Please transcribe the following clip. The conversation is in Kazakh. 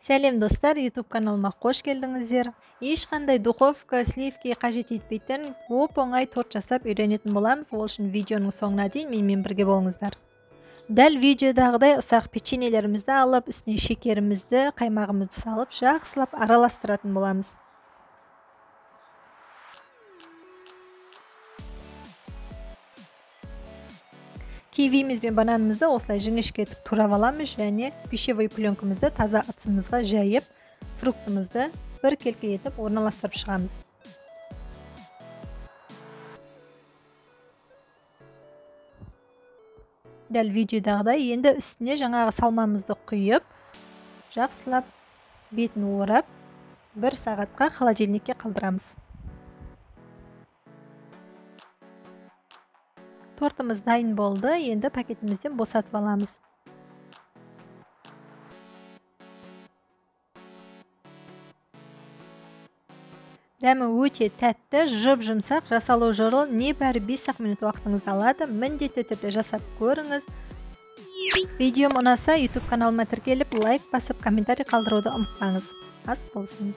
Сәлем достар, YouTube каналыма қош келдіңіздер. Ешқандай духовка, сливки қажет етпейтін оп-оңай торт жасап үйренетін боламыз. Ол үшін видеоның соңына дейін менімен бірге болыңыздар. Дәл видеодағыдай ұсақ печеньелерімізді алып, үстіне шекерімізді, қаймағымызды салып, жақсылап араластыратын боламыз. Кивиміз бен бананымызды осылай жіңішке етіп турап аламыз, және пищевой пленкамызды таза ыдысымызға жайып, фруктымызды бір келке етіп орналастырып шығамыз. Дәл видеодағыдай енді үстіне жаңағы салмамызды құйып, жақсылап бетін орап, 1 сағатқа холодильникке қалдырамыз. Тортымыз дайын болды, енді пакетімізден босатып аламыз. Дәмі өте тәтті, жып-жұмсақ, жасалу жолы небәрі 5 минут уақытыңызды алады. Міндетті түрде жасап көріңіз. Видеом ұнаса, YouTube каналыма тіркеліп, лайк басып, комментарий қалдыруды ұмытпаңыз. Ас болсын.